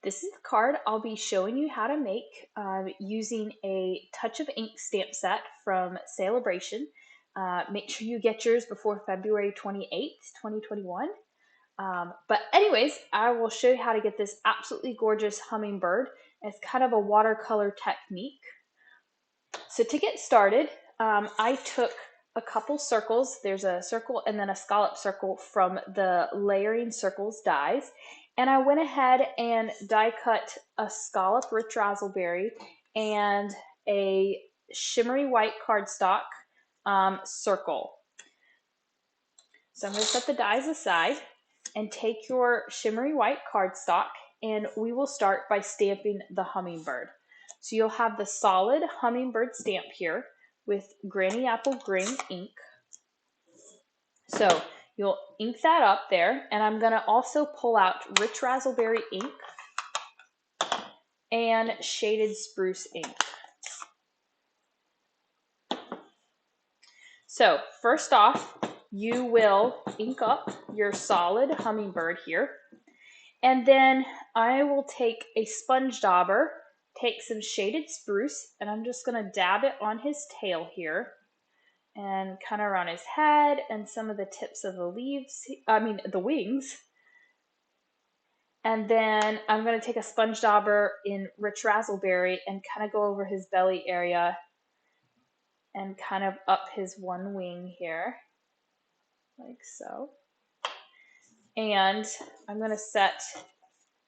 This is the card I'll be showing you how to make using a Touch of Ink stamp set from Sale-a-bration. Make sure you get yours before February 28th, 2021. But anyways, I will show you how to get this absolutely gorgeous hummingbird. It's kind of a watercolor technique. So to get started, I took a couple circles. There's a circle and then a scallop circle from the Layering Circles dies. And I went ahead and die cut a scallop rich razzleberry and a shimmery white cardstock circle. So I'm going to set the dies aside and take your shimmery white cardstock, and we will start by stamping the hummingbird. So you'll have the solid hummingbird stamp here with Granny Apple Green ink. So you'll ink that up there, and I'm going to also pull out rich razzleberry ink and shaded spruce ink. So first off, you will ink up your solid hummingbird here, and then I will take a sponge dauber, take some shaded spruce, and I'm just going to dab it on his tail here and kind of around his head and some of the tips of the leaves, the wings. And then I'm going to take a sponge dauber in rich razzleberry and kind of go over his belly area and kind of up his one wing here, like so. And I'm going to set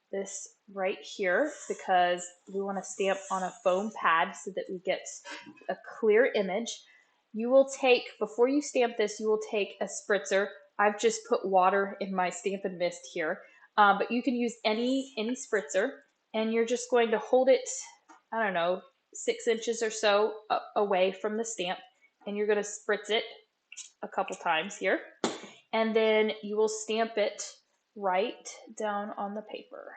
this right here because we want to stamp on a foam pad so that we get a clear image. You will take, before you stamp this, you will take a spritzer. I've just put water in my Stampin' Mist here, but you can use any spritzer, and you're just going to hold it, I don't know, 6 inches or so away from the stamp, and you're going to spritz it a couple times here, and then you will stamp it right down on the paper.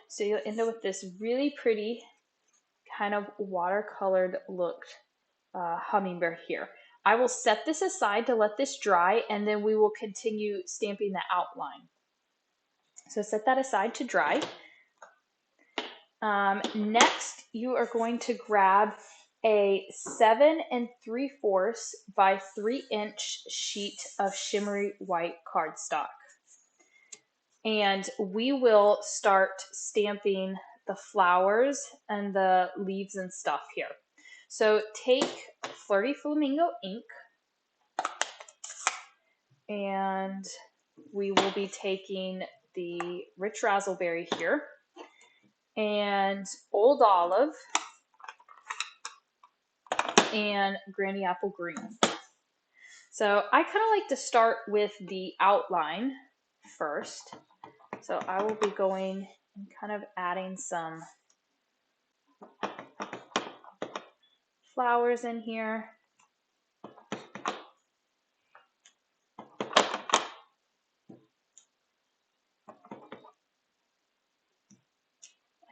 So you'll end up with this really pretty kind of watercolored looked hummingbird here. I will set this aside to let this dry, and then we will continue stamping the outline. So set that aside to dry. Next, you are going to grab a 7 3/4 by 3 inch sheet of shimmery white cardstock. And we will start stamping the flowers and the leaves and stuff here. So take Flirty Flamingo ink, and we will be taking the rich razzleberry here and Old Olive and Granny Apple Green. So I kind of like to start with the outline first. So I will be going and kind of adding some flowers in here.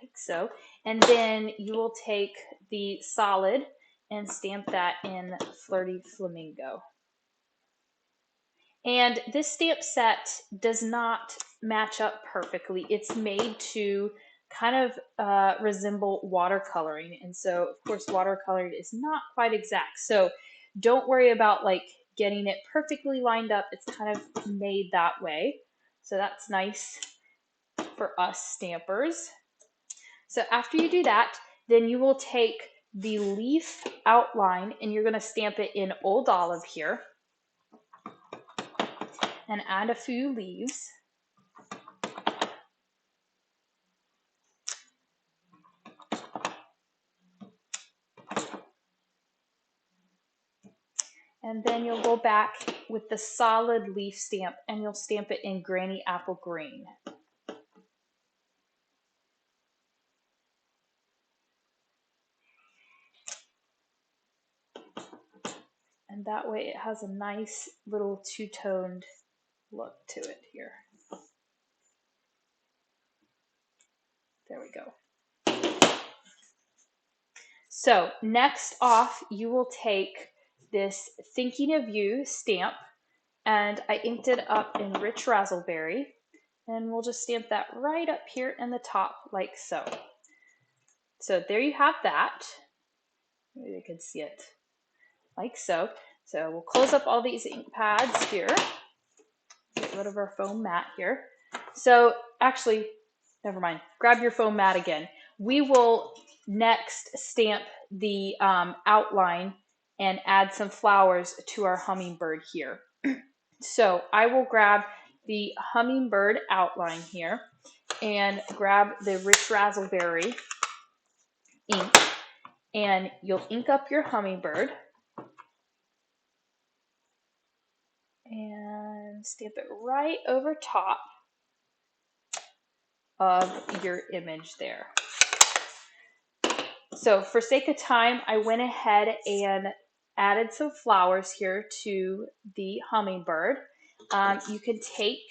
Like so. And then you will take the solid and stamp that in Flirty Flamingo. And this stamp set does not match up perfectly. It's made to kind of resemble watercoloring. And so, of course, watercoloring is not quite exact. So don't worry about like getting it perfectly lined up. It's kind of made that way. So that's nice for us stampers. So after you do that, then you will take the leaf outline and you're going to stamp it in Old Olive here. And add a few leaves. And then you'll go back with the solid leaf stamp and you'll stamp it in Granny Apple Green. And that way it has a nice little two-toned look to it here. There we go. So next off, you will take this Thinking of You stamp and I inked it up in Rich Razzleberry, and we'll just stamp that right up here in the top like so. So there you have that. Maybe they can see it like so. So we'll close up all these ink pads here. Get rid of our foam mat here. So actually, never mind. Grab your foam mat again. We will next stamp the outline and add some flowers to our hummingbird here. So I will grab the hummingbird outline here and grab the Rich Razzleberry ink, and you'll ink up your hummingbird and stamp it right over top of your image there. So for sake of time, I went ahead and added some flowers here to the hummingbird. You can take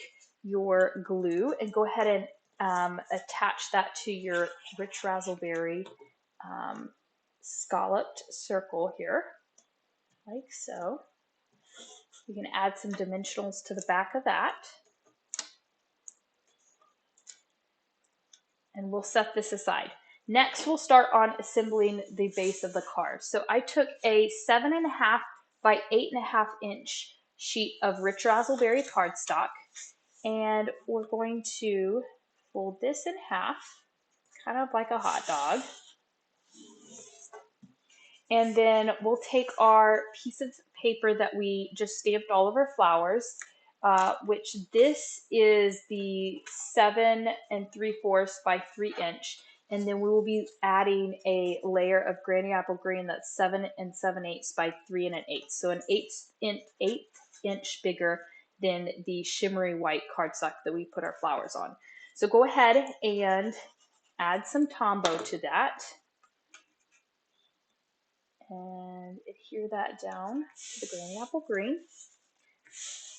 your glue and go ahead and attach that to your Rich Razzleberry scalloped circle here, like so. You can add some dimensionals to the back of that. And we'll set this aside. Next, we'll start on assembling the base of the card. So I took a 7.5 by 8.5 inch sheet of Rich Razzleberry cardstock, and we're going to fold this in half, kind of like a hot dog. And then we'll take our piece of paper that we just stamped all of our flowers, which this is the 7 3/4 by 3 inch. And then we will be adding a layer of granny apple green that's 7 7/8 by 3 1/8. So an eighth inch bigger than the shimmery white cardstock that we put our flowers on. So go ahead and add some Tombow to that, and adhere that down to the granny apple green.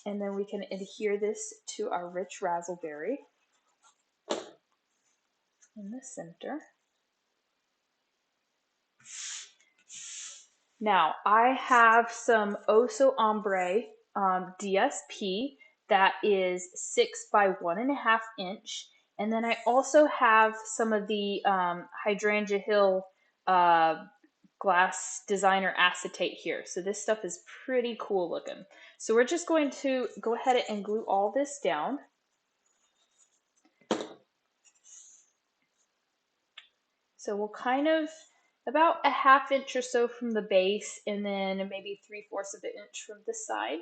And then we can adhere this to our Rich Razzleberry in the center. Now I have some Oso Ombre DSP that is 6 by 1.5 inch. And then I also have some of the Hydrangea Hill glass designer acetate here. So this stuff is pretty cool looking. So we're just going to go ahead and glue all this down. So we'll kind of about 1/2 inch or so from the base, and then maybe 3/4 of an inch from the side.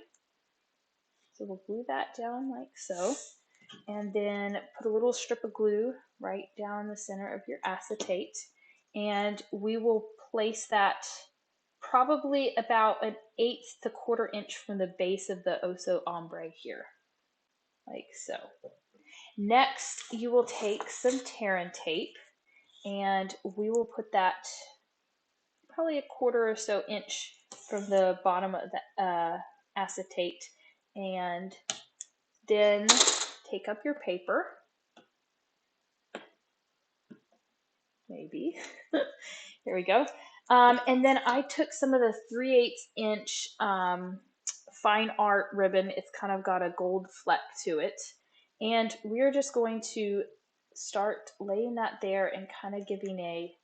So we'll glue that down like so, and then put a little strip of glue right down the center of your acetate, and we will place that probably about 1/8 to 1/4 inch from the base of the Oso Ombre here, like so. Next, you will take some Terran tape, and we will put that probably 1/4 or so inch from the bottom of the acetate, and then take up your paper, maybe. There we go. And then I took some of the 3/8 inch fine art ribbon. It's kind of got a gold fleck to it. And we're just going to start laying that there and kind of giving a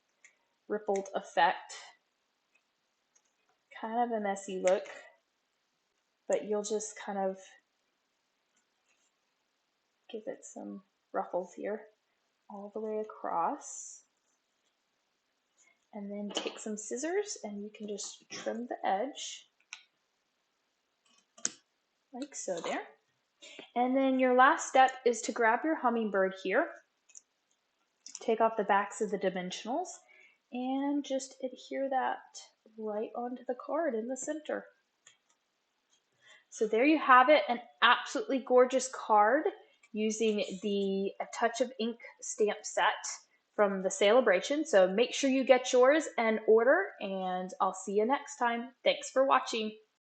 rippled effect. Kind of a messy look, but you'll just kind of give it some ruffles here all the way across. And then take some scissors and you can just trim the edge like so there. And then your last step is to grab your hummingbird here, take off the backs of the dimensionals, and just adhere that right onto the card in the center. So there you have it, an absolutely gorgeous card using the A Touch of Ink stamp set from the Sale-a-bration. So make sure you get yours and order, and I'll see you next time. Thanks for watching.